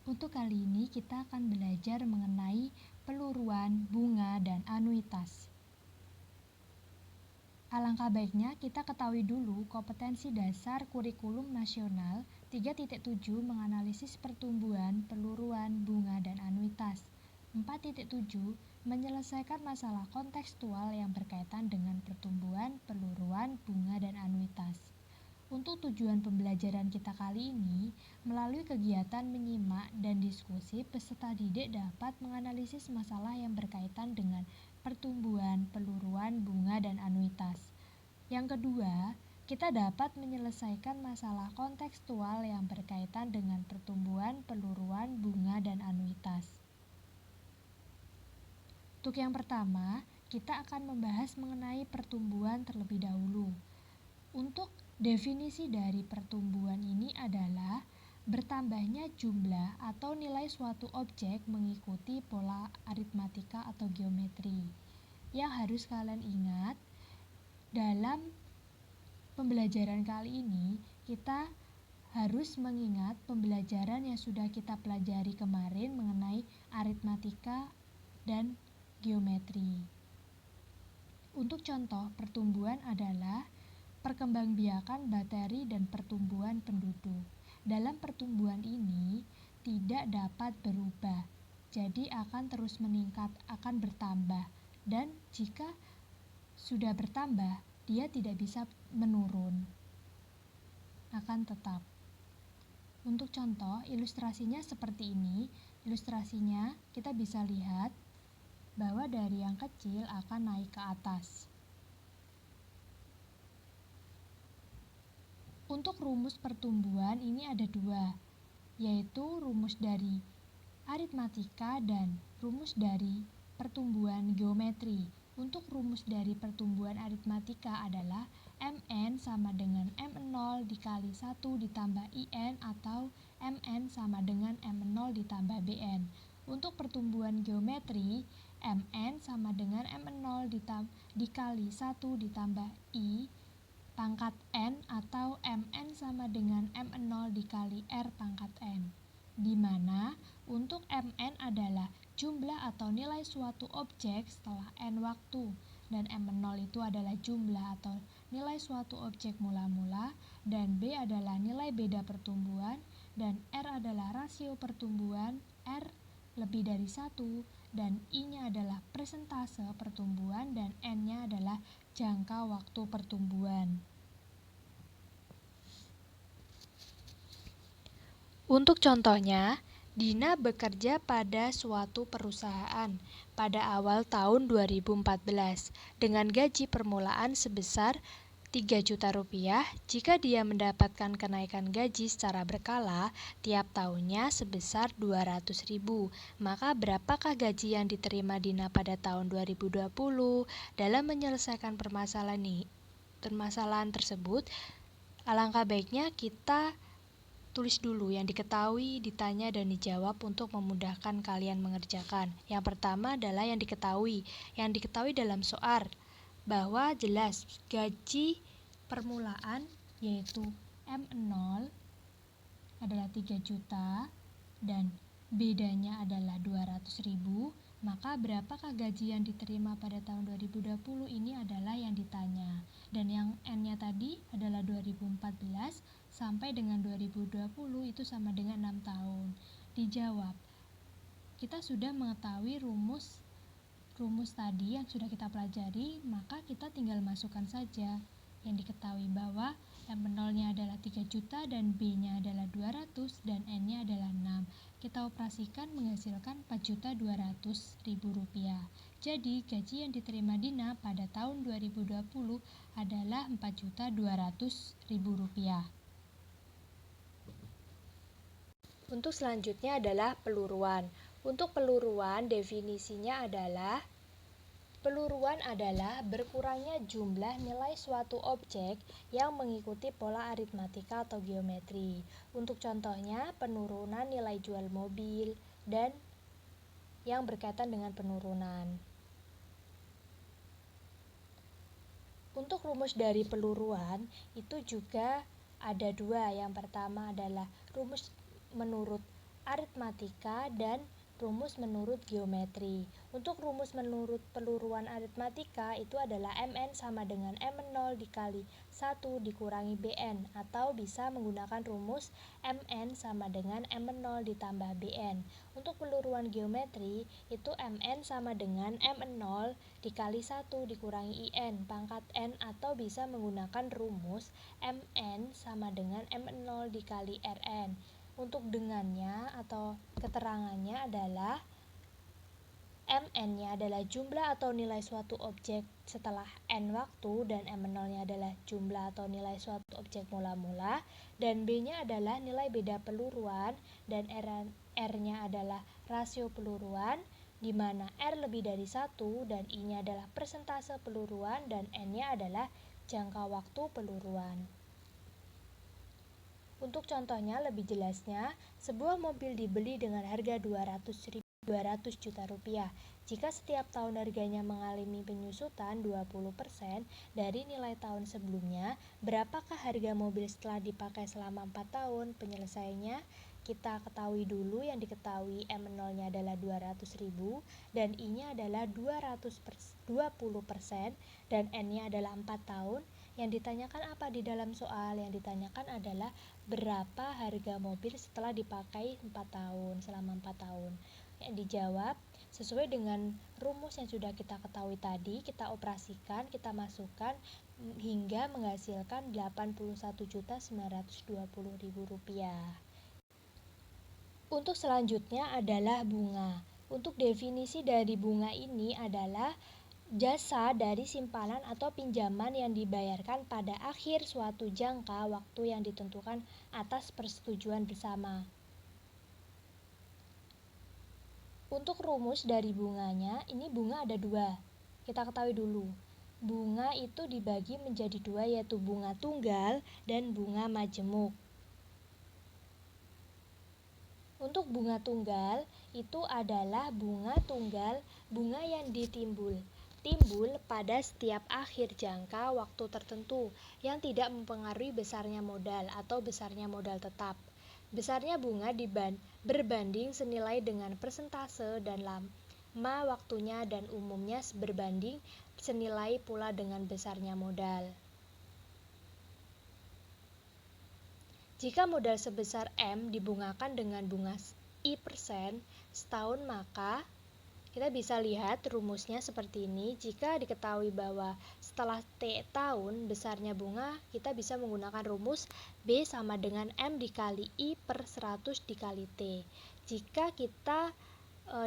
Untuk kali ini kita akan belajar mengenai peluruan, bunga, dan anuitas. Alangkah baiknya kita ketahui dulu kompetensi dasar kurikulum nasional 3.7 menganalisis pertumbuhan, peluruan, bunga, dan anuitas. 4.7 menyelesaikan masalah kontekstual yang berkaitan dengan pertumbuhan, peluruan, bunga, dan anuitas. Untuk tujuan pembelajaran kita kali ini, melalui kegiatan menyimak dan diskusi, peserta didik dapat menganalisis masalah yang berkaitan dengan pertumbuhan, peluruan, bunga, dan anuitas. Yang kedua, kita dapat menyelesaikan masalah kontekstual yang berkaitan dengan pertumbuhan, peluruan, bunga, dan anuitas. Untuk yang pertama, kita akan membahas mengenai pertumbuhan terlebih dahulu. Untuk definisi dari pertumbuhan ini adalah bertambahnya jumlah atau nilai suatu objek mengikuti pola aritmatika atau geometri. Yang harus kalian ingat, dalam pembelajaran kali ini kita harus mengingat pembelajaran yang sudah kita pelajari kemarin mengenai aritmatika dan geometri. Untuk contoh pertumbuhan adalah perkembangbiakan bakteri dan pertumbuhan penduduk. Dalam pertumbuhan ini tidak dapat berubah, jadi akan terus meningkat, akan bertambah. Dan jika sudah bertambah, dia tidak bisa menurun, akan tetap. Untuk contoh, ilustrasinya seperti ini. Ilustrasinya kita bisa lihat bahwa dari yang kecil akan naik ke atas. Untuk rumus pertumbuhan ini ada dua, yaitu rumus dari aritmatika dan rumus dari pertumbuhan geometri. Untuk rumus dari pertumbuhan aritmatika adalah Mn sama dengan M0 dikali 1 ditambah In atau Mn sama dengan M0 ditambah Bn. Untuk pertumbuhan geometri, Mn sama dengan M0 dikali 1 ditambah I pangkat N atau Mn sama dengan M0 dikali R pangkat N, di mana untuk Mn adalah jumlah atau nilai suatu objek setelah N waktu, dan M0 itu adalah jumlah atau nilai suatu objek mula-mula, dan B adalah nilai beda pertumbuhan, dan R adalah rasio pertumbuhan, R lebih dari 1, dan I-nya adalah persentase pertumbuhan, dan N-nya adalah jangka waktu pertumbuhan. Untuk contohnya, Dina bekerja pada suatu perusahaan pada awal tahun 2014 dengan gaji permulaan sebesar 3 juta rupiah. Jika dia mendapatkan kenaikan gaji secara berkala tiap tahunnya sebesar 200.000, maka berapakah gaji yang diterima Dina pada tahun 2020? Dalam menyelesaikan permasalahan tersebut, alangkah baiknya kita tulis dulu yang diketahui, ditanya, dan dijawab untuk memudahkan kalian mengerjakan. Yang pertama adalah yang diketahui. Yang diketahui dalam soal bahwa jelas gaji permulaan yaitu M0 adalah 3 juta dan bedanya adalah 200.000, maka berapakah gaji yang diterima pada tahun 2020 ini adalah yang ditanya. Dan yang N-nya tadi adalah 2014 sampai dengan 2020 itu sama dengan 6 tahun. Dijawab. Kita sudah mengetahui rumus tadi yang sudah kita pelajari, maka kita tinggal masukkan saja yang diketahui bahwa M0-nya adalah 3 juta dan B-nya adalah 200 dan N-nya adalah 6. Kita operasikan menghasilkan 4.200.000 rupiah. Jadi gaji yang diterima Dina pada tahun 2020 adalah 4.200.000 rupiah. Untuk selanjutnya adalah peluruan. Untuk peluruan definisinya adalah peluruan adalah berkurangnya jumlah nilai suatu objek yang mengikuti pola aritmatika atau geometri. Untuk contohnya, penurunan nilai jual mobil dan yang berkaitan dengan penurunan. Untuk rumus dari peluruan itu juga ada dua. Yang pertama adalah rumus menurut aritmatika dan rumus menurut geometri. Untuk rumus menurut peluruan aritmatika itu adalah Mn sama dengan M0 dikali 1 dikurangi Bn, atau bisa menggunakan rumus Mn sama dengan M0 ditambah Bn. Untuk peluruan geometri itu Mn sama dengan M0 dikali 1 dikurangi In pangkat N, atau bisa menggunakan rumus Mn sama dengan M0 dikali Rn. Untuk dengannya atau keterangannya adalah Mn-nya adalah jumlah atau nilai suatu objek setelah n waktu, dan M0-nya adalah jumlah atau nilai suatu objek mula-mula, dan B-nya adalah nilai beda peluruan, dan R-nya adalah rasio peluruan, di mana R lebih dari 1, dan I-nya adalah persentase peluruan, dan N-nya adalah jangka waktu peluruan. Untuk contohnya lebih jelasnya, sebuah mobil dibeli dengan harga 200 juta rupiah. Jika setiap tahun harganya mengalami penyusutan 20% dari nilai tahun sebelumnya, berapakah harga mobil setelah dipakai selama 4 tahun? Penyelesaiannya kita ketahui dulu. Yang diketahui M0-nya adalah 200.000 dan I-nya adalah 20%, dan N-nya adalah 4 tahun. Yang ditanyakan apa di dalam soal? Yang ditanyakan adalah berapa harga mobil setelah dipakai 4 tahun, selama 4 tahun. Yang dijawab sesuai dengan rumus yang sudah kita ketahui tadi, kita operasikan, kita masukkan hingga menghasilkan Rp81.920.000. Untuk selanjutnya adalah bunga. Untuk definisi dari bunga ini adalah jasa dari simpanan atau pinjaman yang dibayarkan pada akhir suatu jangka waktu yang ditentukan atas persetujuan bersama. Untuk rumus dari bunganya, ini bunga ada 2. Kita ketahui dulu. Bunga itu dibagi menjadi 2, yaitu bunga tunggal dan bunga majemuk. Untuk bunga tunggal itu adalah bunga tunggal, bunga yang timbul pada setiap akhir jangka waktu tertentu yang tidak mempengaruhi besarnya modal atau besarnya modal tetap. Besarnya bunga berbanding senilai dengan persentase dan lama waktunya, dan umumnya berbanding senilai pula dengan besarnya modal. Jika modal sebesar M dibungakan dengan bunga I% setahun, maka kita bisa lihat rumusnya seperti ini. Jika diketahui bahwa setelah T tahun besarnya bunga, kita bisa menggunakan rumus B sama dengan M dikali I per 100 dikali T. Jika kita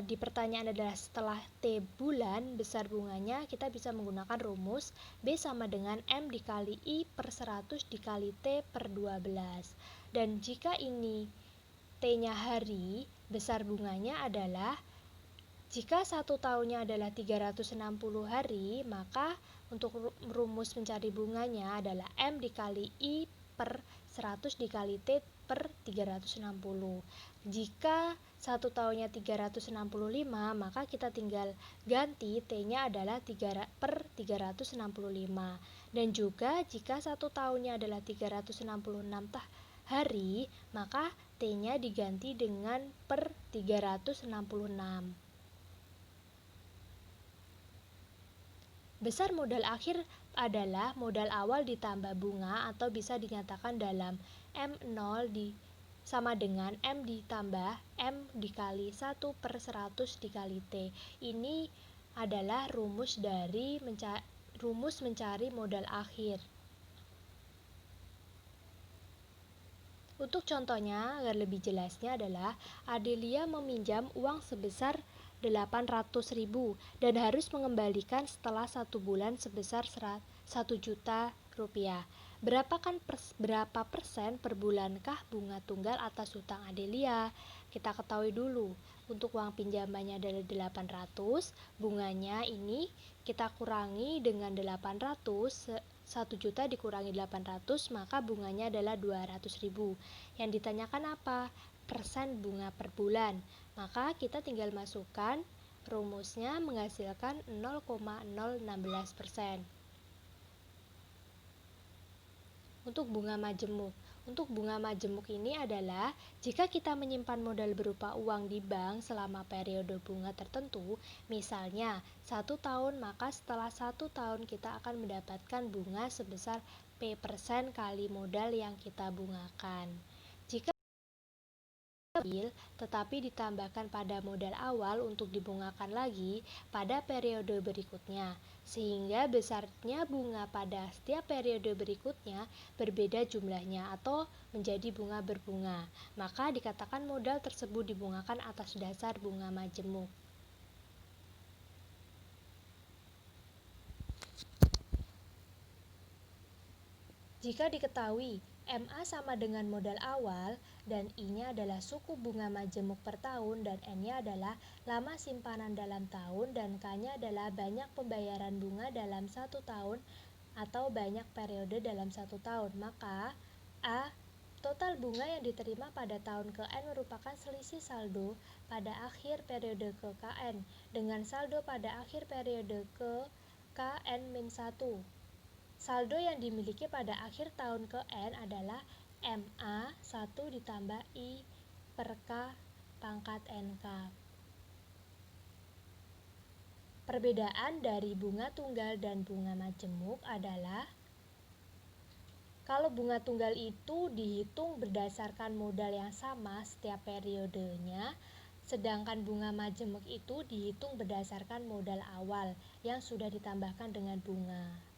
di pertanyaan adalah setelah T bulan besar bunganya, kita bisa menggunakan rumus B sama dengan M dikali I per 100 dikali T per 12. Dan jika ini T-nya hari, besar bunganya adalah, jika 1 tahunnya adalah 360 hari, maka untuk rumus mencari bunganya adalah M dikali I per 100 dikali T per 360. Jika 1 tahunnya 365, maka kita tinggal ganti T-nya adalah 3 per 365. Dan juga jika 1 tahunnya adalah 366 hari, maka T-nya diganti dengan per 366. Besar modal akhir adalah modal awal ditambah bunga, atau bisa dinyatakan dalam M0 sama dengan M ditambah M dikali 1 per 100 dikali T. Ini adalah rumus mencari modal akhir. Untuk contohnya agar lebih jelasnya adalah Adelia meminjam uang sebesar 800.000 dan harus mengembalikan setelah 1 bulan sebesar 1 juta rupiah. Berapa persen per bulankah bunga tunggal atas hutang Adelia? Kita ketahui dulu. Untuk uang pinjamannya adalah 800, bunganya ini kita kurangi dengan 800, 1 juta dikurangi 800, maka bunganya adalah 200.000. Yang ditanyakan apa? Persen bunga per bulan. Maka kita tinggal masukkan rumusnya menghasilkan 0,016%. Untuk bunga majemuk. Untuk bunga majemuk ini adalah jika kita menyimpan modal berupa uang di bank selama periode bunga tertentu, misalnya 1 tahun, maka setelah 1 tahun kita akan mendapatkan bunga sebesar P% kali modal yang kita bungakan. Jika tetapi ditambahkan pada modal awal untuk dibungakan lagi pada periode berikutnya, sehingga besarnya bunga pada setiap periode berikutnya berbeda jumlahnya atau menjadi bunga berbunga, maka dikatakan modal tersebut dibungakan atas dasar bunga majemuk. Jika diketahui MA sama dengan modal awal dan I-nya adalah suku bunga majemuk per tahun dan N-nya adalah lama simpanan dalam tahun dan K-nya adalah banyak pembayaran bunga dalam 1 tahun atau banyak periode dalam 1 tahun, maka A. Total bunga yang diterima pada tahun ke N merupakan selisih saldo pada akhir periode ke KN dengan saldo pada akhir periode ke KN-1. Saldo yang dimiliki pada akhir tahun ke N adalah MA 1 ditambah I per K pangkat NK. Perbedaan dari bunga tunggal dan bunga majemuk adalah kalau bunga tunggal itu dihitung berdasarkan modal yang sama setiap periodenya, sedangkan bunga majemuk itu dihitung berdasarkan modal awal yang sudah ditambahkan dengan bunga.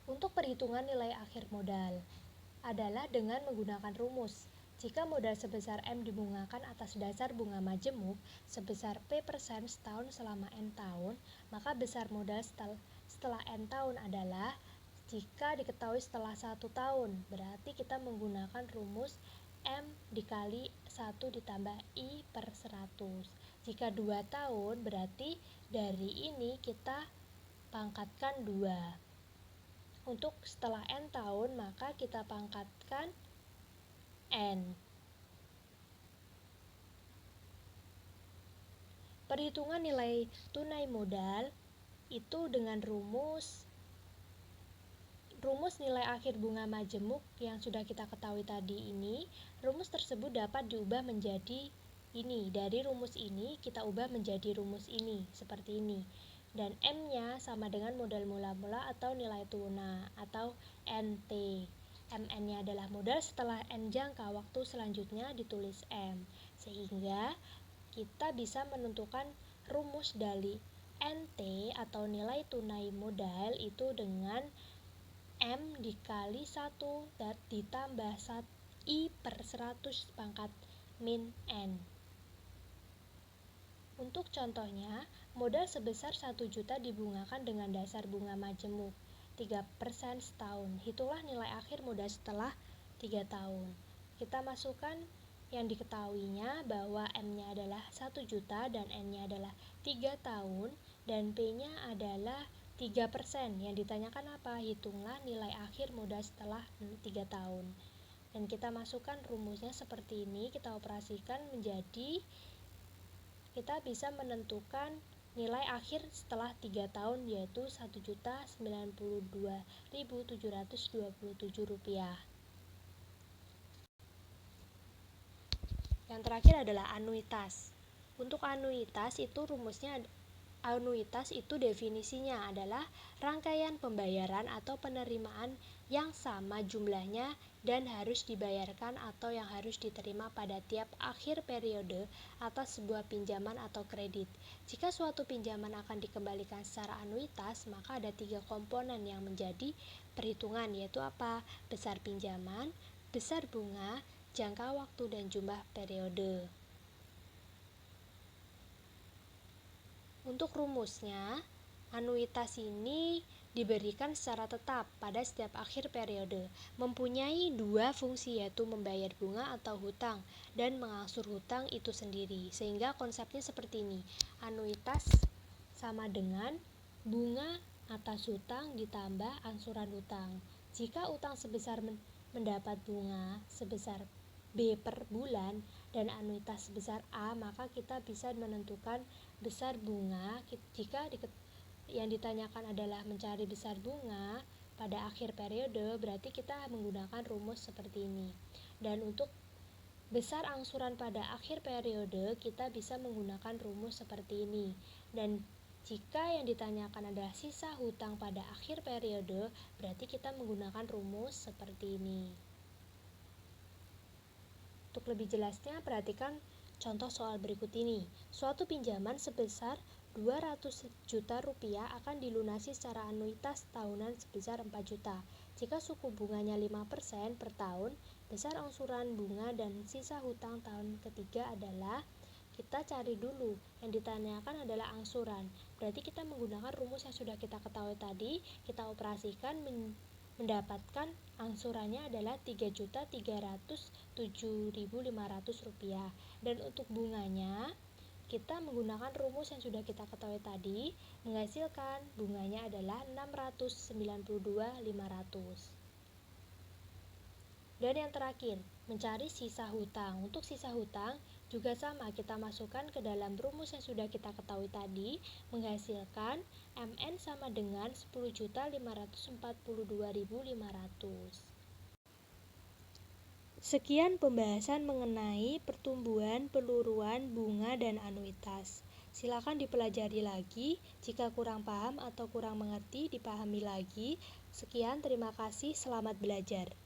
Untuk perhitungan nilai akhir modal adalah dengan menggunakan rumus. Jika modal sebesar M dibungakan atas dasar bunga majemuk sebesar P% setahun selama N tahun, maka besar modal setelah N tahun adalah jika diketahui setelah 1 tahun, berarti kita menggunakan rumus M dikali 1 ditambah I per 100. Jika 2 tahun, berarti dari ini kita pangkatkan 2. Untuk setelah N tahun, maka kita pangkatkan N. Perhitungan nilai tunai modal itu dengan rumus nilai akhir bunga majemuk yang sudah kita ketahui tadi ini. Rumus tersebut dapat diubah menjadi ini. Dari rumus ini kita ubah menjadi rumus ini, seperti ini. Dan M-nya sama dengan modal mula-mula atau nilai tuna atau NT. MN-nya adalah modal setelah N jangka waktu selanjutnya ditulis M. Sehingga kita bisa menentukan rumus dari NT atau nilai tunai modal itu dengan M dikali 1 ditambah I per 100 pangkat min N. Untuk contohnya, modal sebesar 1 juta dibungakan dengan dasar bunga majemuk 3% setahun. Hitunglah nilai akhir modal setelah 3 tahun. Kita masukkan yang diketahuinya bahwa M-nya adalah 1 juta dan N-nya adalah 3 tahun dan P-nya adalah 3%. Yang ditanyakan apa? Hitunglah nilai akhir modal setelah 3 tahun. Dan kita masukkan rumusnya seperti ini, kita operasikan menjadi kita bisa menentukan nilai akhir setelah 3 tahun yaitu Rp1.092.727. Yang terakhir adalah anuitas. Untuk anuitas itu definisinya adalah rangkaian pembayaran atau penerimaan yang sama jumlahnya dan harus dibayarkan atau yang harus diterima pada tiap akhir periode atas sebuah pinjaman atau kredit. Jika suatu pinjaman akan dikembalikan secara anuitas, maka ada 3 komponen yang menjadi perhitungan, yaitu apa? Besar pinjaman, besar bunga, jangka waktu, dan jumlah periode. Untuk rumusnya, anuitas ini diberikan secara tetap pada setiap akhir periode, mempunyai 2 fungsi yaitu membayar bunga atau hutang dan mengangsur hutang itu sendiri. Sehingga konsepnya seperti ini. Anuitas sama dengan bunga atas hutang ditambah angsuran hutang. Jika utang sebesar mendapat bunga sebesar B per bulan dan anuitas sebesar A, maka kita bisa menentukan besar bunga jika yang ditanyakan adalah mencari besar bunga pada akhir periode, berarti kita menggunakan rumus seperti ini. Dan untuk besar angsuran pada akhir periode, kita bisa menggunakan rumus seperti ini. Dan jika yang ditanyakan adalah sisa hutang pada akhir periode, berarti kita menggunakan rumus seperti ini. Untuk lebih jelasnya, perhatikan contoh soal berikut ini. Suatu pinjaman sebesar 200 juta rupiah akan dilunasi secara anuitas tahunan sebesar 4 juta. Jika suku bunganya 5% per tahun, besar angsuran bunga dan sisa hutang tahun ketiga adalah, kita cari dulu. Yang ditanyakan adalah angsuran. Berarti kita menggunakan rumus yang sudah kita ketahui tadi, kita operasikan mendapatkan angsurannya adalah Rp3.307.500. Dan untuk bunganya, kita menggunakan rumus yang sudah kita ketahui tadi, menghasilkan bunganya adalah Rp692.500. Dan yang terakhir, mencari sisa hutang. Untuk sisa hutang juga sama, kita masukkan ke dalam rumus yang sudah kita ketahui tadi, menghasilkan MN sama dengan 10.542.500. Sekian pembahasan mengenai pertumbuhan, peluruan, bunga, dan anuitas. Silakan dipelajari lagi. Jika kurang paham atau kurang mengerti, dipahami lagi. Sekian, terima kasih, selamat belajar.